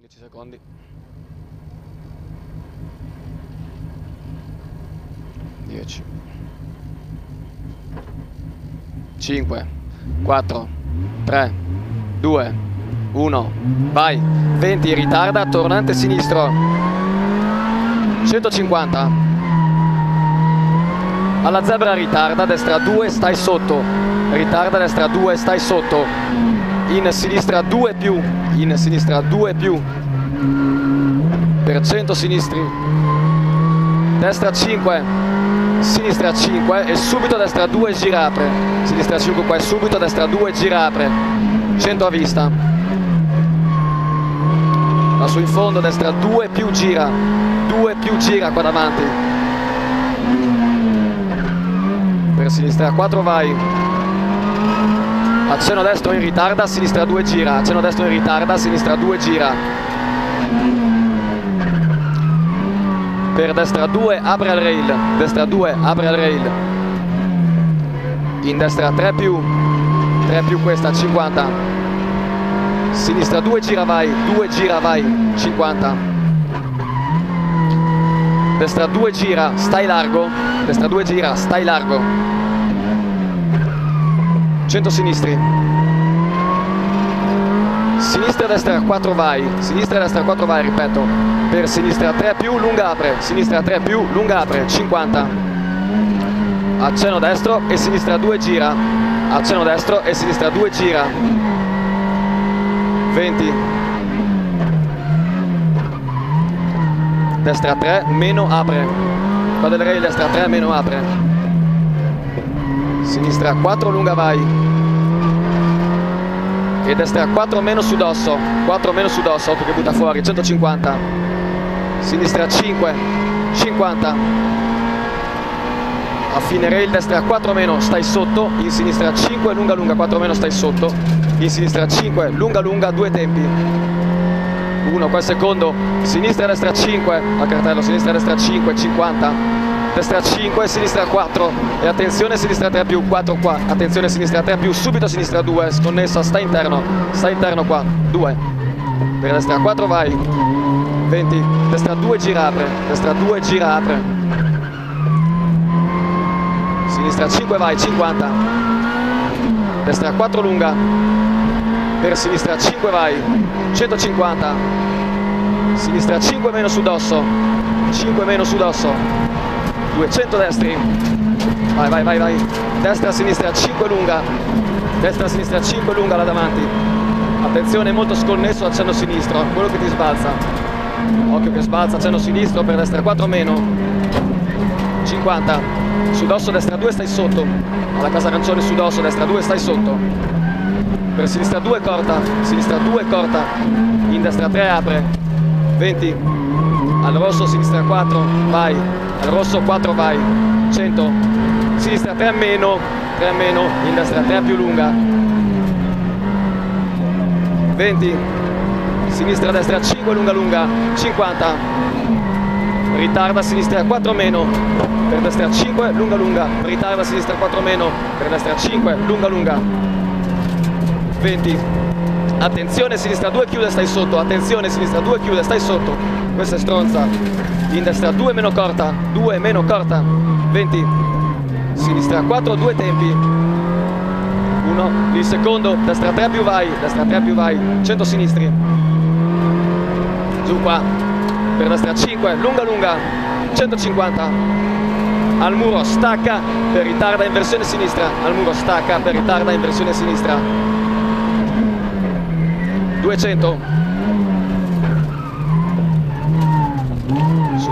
10 secondi. 10, 5, 4, 3, 2, 1, vai. 20, ritarda, tornante sinistro. 150. Alla zebra ritarda, destra 2, stai sotto. Ritarda, destra 2, stai sotto. In sinistra 2 più. In sinistra 2 più. Per 100 sinistri. Destra 5. Sinistra 5 e subito destra 2 gira apre. Sinistra 5 qua e subito destra 2 gira apre. 100 a vista. Lassù in fondo destra 2 più gira. 2 più gira qua davanti. Per sinistra 4 vai. Accenno destro in ritarda, sinistra 2 gira. Accenno destro in ritarda, sinistra 2 gira. Per destra 2 apre al rail. Destra 2 apre al rail. In destra 3 più. 3 più questa, 50. Sinistra 2 gira vai. 2 gira vai, 50. Destra 2 gira, stai largo. Destra 2 gira, stai largo. 100 sinistri. Sinistra e destra 4 vai. Sinistra e destra 4 vai, ripeto. Per sinistra 3 più, lunga apre. Sinistra 3 più, lunga apre, 50. Accenno destro e sinistra 2 gira. Accenno destro e sinistra 2 gira. 20. Destra 3 meno apre. Qua del rail destra 3 meno apre. Sinistra 4 lunga vai. E destra 4 meno su dosso. 4 meno su dosso, occhio che butta fuori, 150. Sinistra 5, 50. A fine rail destra 4 meno, stai sotto. In sinistra 5 lunga lunga, 4 meno stai sotto. In sinistra 5 lunga lunga, 2 tempi. 1 qua il secondo. Sinistra e destra 5 al cartello, sinistra e destra 5, 50. Destra 5, sinistra 4 e attenzione sinistra 3 più, 4 qua, attenzione sinistra 3 più, subito sinistra 2, sconnessa, sta interno qua, 2, per destra 4 vai, 20, destra 2 gira apre, destra 2 gira apre, sinistra 5 vai, 50, destra 4 lunga, per sinistra 5 vai, 150, sinistra 5 meno su dosso, 5 meno su dosso, 200 destri, vai vai vai vai, destra sinistra 5 lunga, destra sinistra 5 lunga là davanti, attenzione molto sconnesso accenno sinistro, quello che ti sbalza, occhio che sbalza, accenno sinistro per destra 4 meno, 50, su dosso destra 2 stai sotto, alla casa arancione su dosso destra 2 stai sotto, per sinistra 2 corta, sinistra 2 corta, in destra 3 apre, 20, al rosso sinistra 4 vai, al rosso 4 vai, 100, sinistra 3 meno, in destra 3 più lunga, 20, sinistra destra 5 lunga lunga, 50, ritarda sinistra 4 meno, per destra 5 lunga lunga, ritarda sinistra 4 meno, per destra 5 lunga lunga, 20, attenzione sinistra 2 chiude stai sotto, attenzione sinistra 2 chiude stai sotto, questa è stronza, in destra 2 meno corta, 2 meno corta, 20, sinistra 4 2 tempi, 1, il secondo, destra 3 più vai, 100 sinistri, giù qua, per destra 5, lunga lunga, 150, al muro stacca per ritarda in versione sinistra, al muro stacca per ritarda in versione sinistra, 200, su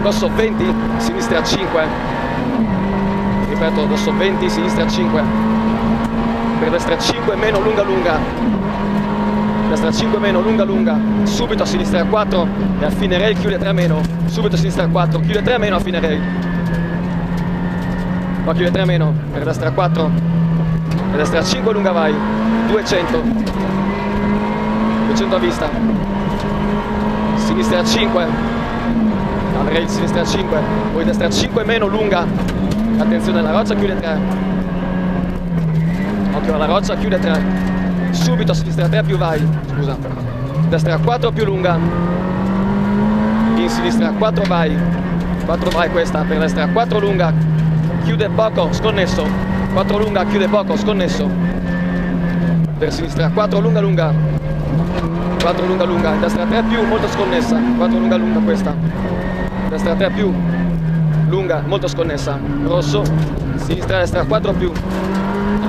dosso 20, sinistra 5, ripeto, dosso 20, sinistra 5, per destra 5 meno lunga lunga, destra 5 meno lunga lunga, subito a sinistra 4 e a fine rail chiude 3 meno, subito a sinistra 4, chiude 3 meno a fine rail, qua chiude 3 meno, per destra 4, per destra 5 lunga vai, 200, 200 a vista, sinistra 5, al rail sinistra 5, poi destra 5 meno lunga, attenzione alla roccia chiude 3, occhio alla roccia chiude 3, subito a sinistra 3 più vai, scusa, destra 4 più lunga, in sinistra 4 vai, 4 vai questa, per destra 4 lunga, chiude poco, sconnesso, 4 lunga, chiude poco, sconnesso, per sinistra 4 lunga lunga, 4 lunga lunga, destra 3 più, molto sconnessa, 4 lunga lunga questa, destra 3 più, lunga, molto sconnessa, rosso, sinistra destra 4 più,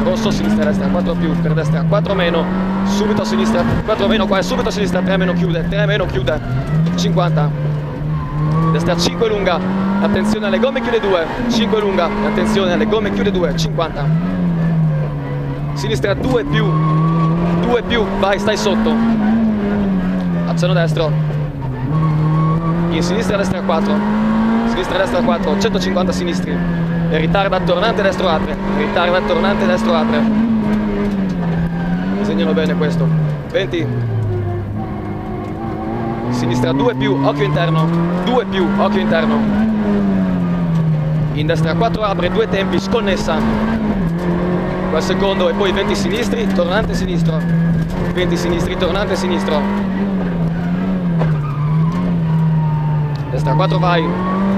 rosso, sinistra destra 4 più, per destra 4 meno, subito a sinistra 4 meno, qua è subito a sinistra 3 meno chiude, 3 meno chiude, 50, destra 5 lunga, attenzione alle gomme chiude 2, 5 lunga, attenzione alle gomme chiude 2, 50, sinistra 2 più, vai, stai sotto, accenno destro, in sinistra destra 4, sinistra destra 4, 150 sinistri, e ritarda tornante destro apre, ritarda tornante destro apre, disegnano bene questo, 20, sinistra 2 più, occhio interno, 2 più, occhio interno, in destra 4 apre, 2 tempi, sconnessa, quel secondo e poi 20 sinistri, tornante sinistro, 20 sinistri, tornante sinistro, destra 4 vai,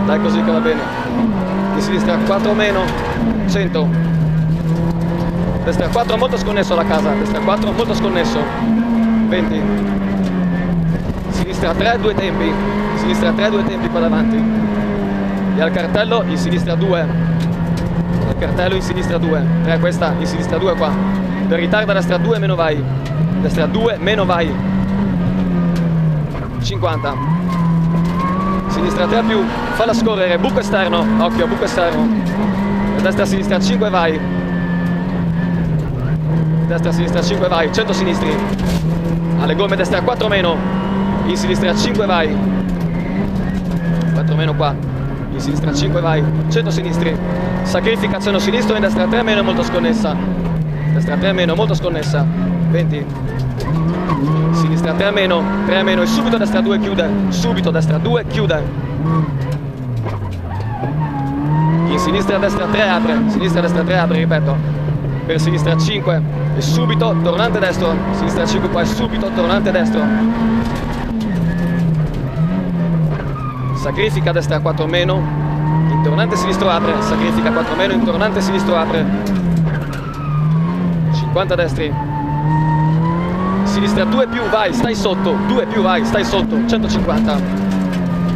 dai così che va bene, di sinistra 4 meno, 100, destra 4 molto sconnesso alla casa, destra 4 molto sconnesso, 20, sinistra 3 2 tempi, sinistra 3 2 tempi qua davanti, e al cartello in sinistra 2, al cartello in sinistra 2, questa in sinistra 2 qua, per ritarda destra 2 meno vai, destra 2 meno vai, 50, sinistra 3 più, falla scorrere, buco esterno, occhio, buco esterno, destra sinistra 5 vai, destra sinistra 5 vai, 100 sinistri, alle gomme destra 4 meno, in sinistra 5 vai, 4 meno qua, in sinistra 5 vai, 100 sinistri, sacrifica accenno sinistro, in destra 3 meno molto sconnessa, destra 3 meno molto sconnessa, 20, sinistra 3 meno e subito destra 2 chiude, subito destra 2 chiude, in sinistra destra 3 apre, sinistra destra 3 apre, ripeto, per sinistra 5 e subito tornante destro, sinistra 5 qua e subito tornante destro, sacrifica destra 4 meno, in tornante sinistro apre, sacrifica 4 meno, in tornante sinistro apre, 50 destri, sinistra 2 più vai, stai sotto, 2 più vai, stai sotto, 150,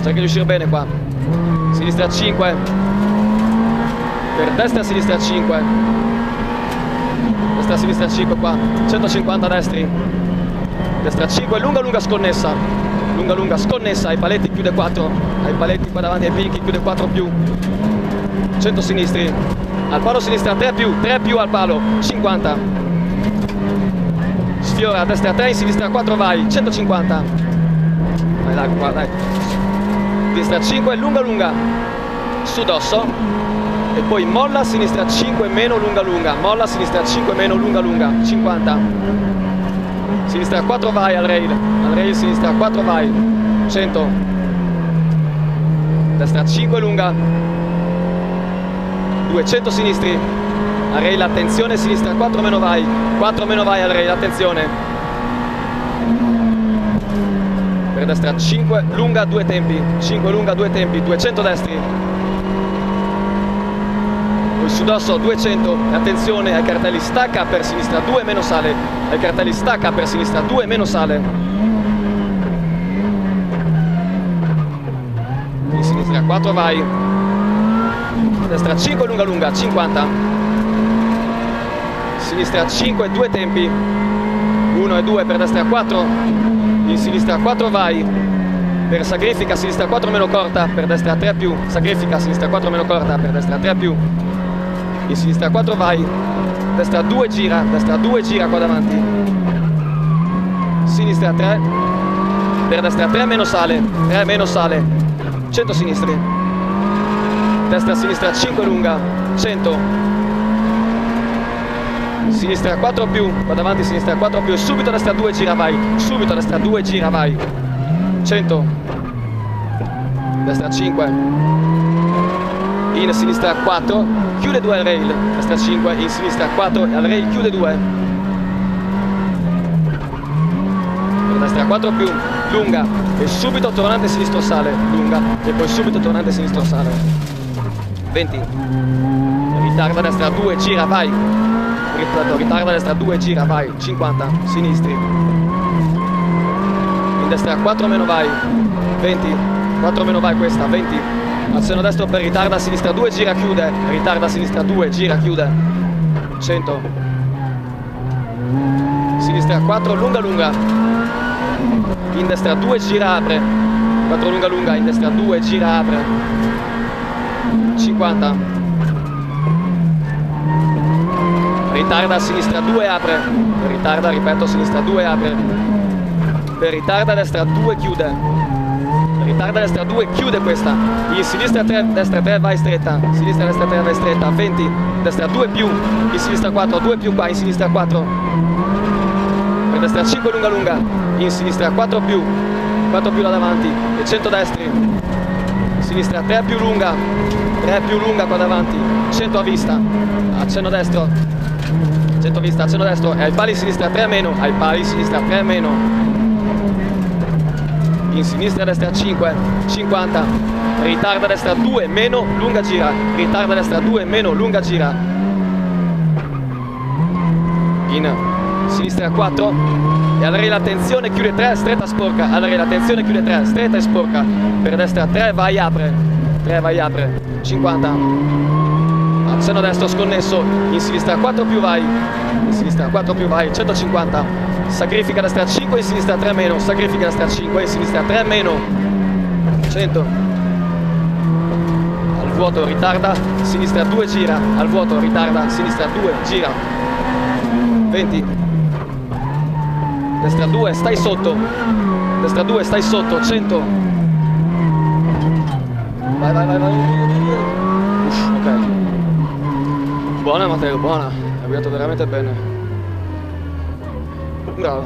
cerca di uscire bene qua, sinistra 5, per destra sinistra 5, destra sinistra 5 qua, 150 destri, destra 5, lunga lunga sconnessa, lunga lunga sconnessa, ai paletti chiude 4, ai paletti qua davanti ai pinchi chiude 4 più, 100 sinistri, al palo sinistra 3 più al palo, 50, sfiora a destra 3, in sinistra 4 vai, 150, vai là, qua, dai, destra 5, lunga lunga, su dosso, e poi molla a sinistra 5 meno lunga lunga, molla a sinistra 5 meno lunga lunga, 50, sinistra 4 vai al rail sinistra 4 vai, 100, destra 5 lunga, 200 sinistri, al rail attenzione, sinistra 4 meno vai, 4 meno vai al rail, attenzione, per destra 5 lunga 2 tempi, 5 lunga 2 tempi, 200 destri, poi su dosso 200, attenzione ai cartelli stacca per sinistra 2 meno sale, ai cartelli stacca per sinistra 2 meno sale, in sinistra 4 vai, destra 5 lunga lunga, 50, sinistra 5 2 tempi, 1 e 2 per destra 4, in sinistra 4 vai, per sacrifica sinistra 4 meno corta, per destra 3 più, sacrifica sinistra 4 meno corta, per destra 3 più, in sinistra 4 vai, destra 2 gira qua davanti, sinistra 3, per destra 3 meno sale, 100 sinistri, destra sinistra 5 lunga, 100, sinistra 4 più, qua davanti sinistra 4 più, subito destra 2 gira vai, subito destra 2 gira vai, 100, destra 5, in sinistra 4, chiude 2 al rail, destra 5, in sinistra 4 al rail, chiude 2, 4 più, lunga, e subito tornante sinistro sale, lunga, e poi subito tornante sinistro sale. 20. Ritarda a destra 2, gira, vai. Ritarda a destra 2, gira, vai. 50, sinistri. In destra 4 meno, vai. 20, 4 meno, vai questa, 20. Al seno destro per ritarda a sinistra 2, gira, chiude. Ritarda a sinistra 2, gira, chiude. 100. Sinistra 4, lunga, lunga. In destra 2, gira, apre. 4 lunga, lunga. In destra 2, gira, apre. 50. Ritarda a sinistra 2, apre. Ritarda, ripeto, a sinistra 2, apre. Per ritarda a destra 2, chiude. Ritarda a destra 2, chiude questa. In sinistra 3, destra 3, vai stretta. Sinistra, destra 3, vai stretta. 20. Destra 2 più. In sinistra 4, 2 più qua. In sinistra 4. Per destra 5, lunga, lunga. In sinistra 4 più. 4 più là davanti. E 100 destri. Sinistra 3 più lunga. 3 più lunga qua davanti. 100 a vista. Accenno destro. 100 a vista, accenno destro. E ai pali sinistra 3 meno. Ai pali sinistra 3 meno. In sinistra a destra 5, 50, ritarda a destra 2, meno, lunga gira, ritarda a destra 2, meno, lunga gira. In sinistra 4, e allora la tensione chiude 3, stretta sporca, allora la tensione chiude 3, stretta e sporca, per destra 3, vai, apre, 3, vai, apre, 50, accenno destro sconnesso, in sinistra 4 più vai, in sinistra 4 più vai, 150. Sacrifica a destra 5, in sinistra 3 meno, sacrifica a destra 5, in sinistra 3 meno, 100. Al vuoto ritarda, sinistra 2 gira, al vuoto ritarda, sinistra 2 gira, 20. Destra 2, stai sotto, destra 2, stai sotto, 100. Vai, vai, vai, vai. Uff, ok. Buona Matteo, buona, hai guidato veramente bene. Bravo.